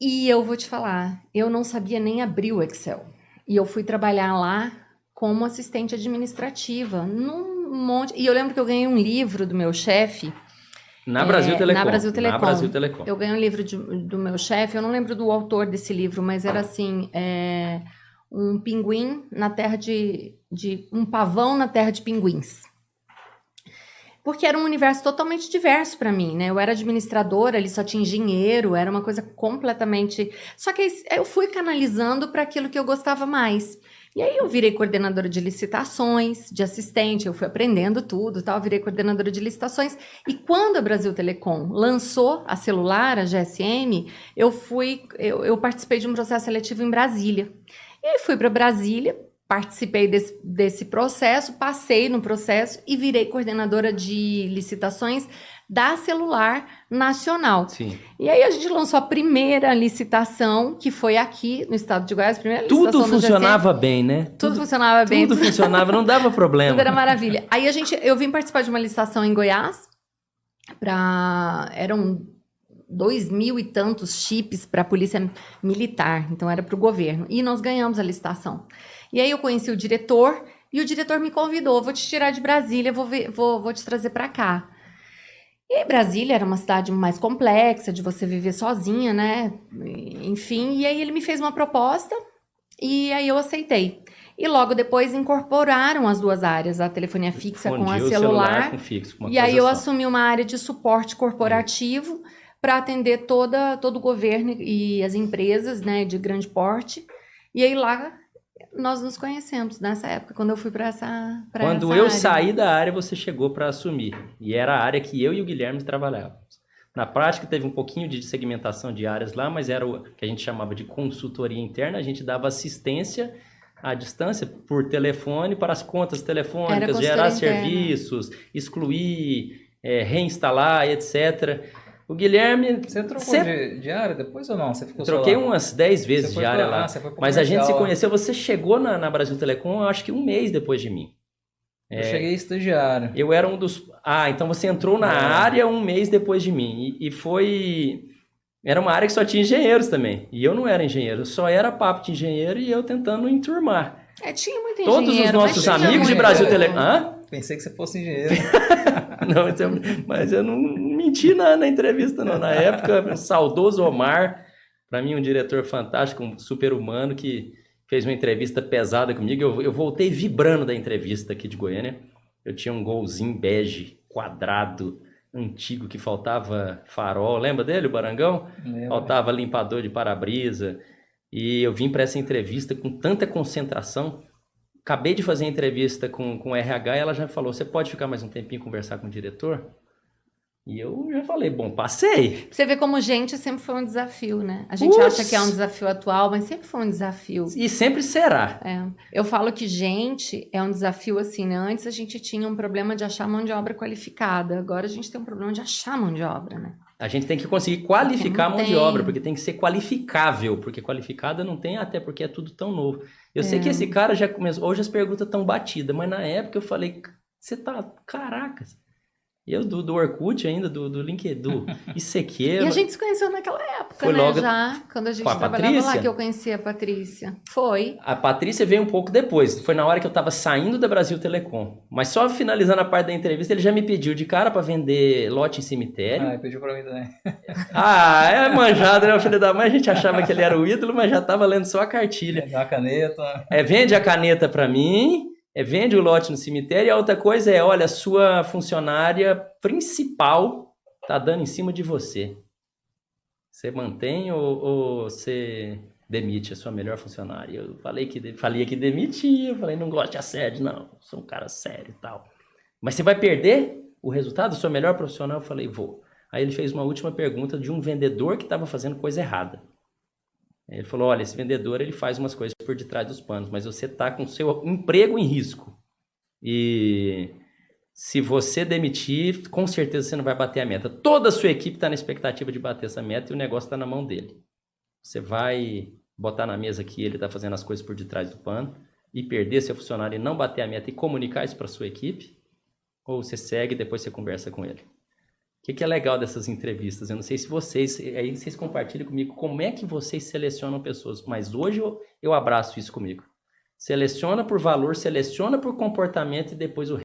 E eu vou te falar, eu não sabia nem abrir o Excel. E eu fui trabalhar lá como assistente administrativa, num monte. E eu lembro que eu ganhei um livro do meu chefe, Na Brasil Telecom. na Brasil Na Telecom. Brasil Telecom. Eu ganhei um livro do meu chefe, eu não lembro do autor desse livro, mas era assim, um pinguim na terra um pavão na terra de pinguins. Porque era um universo totalmente diverso para mim, né? Eu era administradora, ali só tinha engenheiro, era uma coisa completamente... Só que eu fui canalizando para aquilo que eu gostava mais. E aí eu virei coordenadora de licitações, de assistente, eu fui aprendendo tudo, tal, virei coordenadora de licitações. E quando a Brasil Telecom lançou a celular, a GSM, eu participei de um processo seletivo em Brasília. E aí fui para Brasília, participei desse processo, passei no processo e virei coordenadora de licitações da Celular Nacional. Sim. E aí a gente lançou a primeira licitação, que foi aqui no estado de Goiás, a primeira licitação Tudo funcionava bem, né? Tudo funcionava bem. Tudo funcionava, não dava problema. Tudo era maravilha. Aí eu vim participar de uma licitação em Goiás, eram 2.000 e tantos chips para a polícia militar, então era para o governo. E nós ganhamos a licitação. E aí eu conheci o diretor, e o diretor me convidou, vou te tirar de Brasília, vou te trazer para cá. E aí Brasília era uma cidade mais complexa, de você viver sozinha, né? Enfim, e aí ele me fez uma proposta, e aí eu aceitei. E logo depois incorporaram as duas áreas, a telefonia fixa com a celular com fixo, com uma e aí eu só. assumi uma área de suporte corporativo para atender todo o governo e as empresas, né, de grande porte. E aí lá nós nos conhecemos nessa época, quando eu fui para essa Quando eu saí da área, você chegou para assumir. E era a área que eu e o Guilherme trabalhávamos. Na prática, teve um pouquinho de segmentação de áreas lá, mas era o que a gente chamava de consultoria interna. A gente dava assistência à distância por telefone para as contas telefônicas, gerar serviços, excluir, reinstalar, etc. O Guilherme... Você trocou de área depois ou não? Você ficou Troquei umas 10 vezes de área lá. Mas a gente se conheceu, você chegou na Brasil Telecom, eu acho que um mês depois de mim. Eu cheguei estagiário. Eu era um dos... então você entrou na área um mês depois de mim. E foi... Era uma área que só tinha engenheiros também. E eu não era engenheiro, só era papo de engenheiro e eu tentando enturmar. Tinha muito engenheiro. Todos os nossos amigos de Brasil Telecom... Pensei que você fosse engenheiro. Não, mas eu não menti na entrevista, não. Na época, saudoso Omar, para mim um diretor fantástico, um super-humano que fez uma entrevista pesada comigo. Eu voltei vibrando da entrevista aqui de Goiânia. Eu tinha um golzinho bege, quadrado, antigo, que faltava farol. Lembra dele, o Barangão? Lembra. Faltava limpador de para-brisa. E eu vim para essa entrevista com tanta concentração. Acabei de fazer a entrevista com o RH e ela já falou, você pode ficar mais um tempinho conversar com o diretor? E eu já falei, bom, passei. Você vê como gente sempre foi um desafio, né? A gente acha que é um desafio atual, mas sempre foi um desafio. E sempre será. Eu falo que gente é um desafio assim, né? Antes a gente tinha um problema de achar mão de obra qualificada, agora a gente tem um problema de achar mão de obra, né? A gente tem que conseguir qualificar a mão de obra, porque tem que ser qualificável, porque qualificada não tem, até porque é tudo tão novo. Eu sei que esse cara já começou, hoje as perguntas estão batidas, mas na época eu falei, você tá, caracas. Eu do Orkut ainda, do LinkedIn, ICQ. E a gente se conheceu naquela época, foi né? logo Já, quando a gente com a trabalhava Patrícia. lá, que eu conheci a Patrícia. Foi. A Patrícia veio um pouco depois, foi na hora que eu tava saindo da Brasil Telecom. Mas só finalizando a parte da entrevista, ele já me pediu de cara para vender lote em cemitério. Ele pediu pra mim também. É manjado, né, filho da mãe? A gente achava que ele era o ídolo, mas já tava lendo só a cartilha. Vende a caneta. Vende a caneta para mim... vende o lote no cemitério, e a outra coisa olha, a sua funcionária principal tá dando em cima de você. Você mantém ou você demite a sua melhor funcionária? Eu falei que demitia, eu falei, não gosto de assédio, não, sou um cara sério e tal. Mas você vai perder o resultado do seu melhor profissional? Eu falei, vou. Aí ele fez uma última pergunta de um vendedor que estava fazendo coisa errada. Ele falou, olha, esse vendedor ele faz umas coisas por detrás dos panos, mas você está com o seu emprego em risco. E se você demitir, com certeza você não vai bater a meta. Toda a sua equipe está na expectativa de bater essa meta e o negócio está na mão dele. Você vai botar na mesa que ele está fazendo as coisas por detrás do pano e perder seu funcionário e não bater a meta e comunicar isso para a sua equipe? Ou você segue e depois você conversa com ele? que é legal dessas entrevistas? Eu não sei se vocês compartilham comigo como é que vocês selecionam pessoas, mas hoje eu abraço isso comigo. Seleciona por valor, seleciona por comportamento e depois o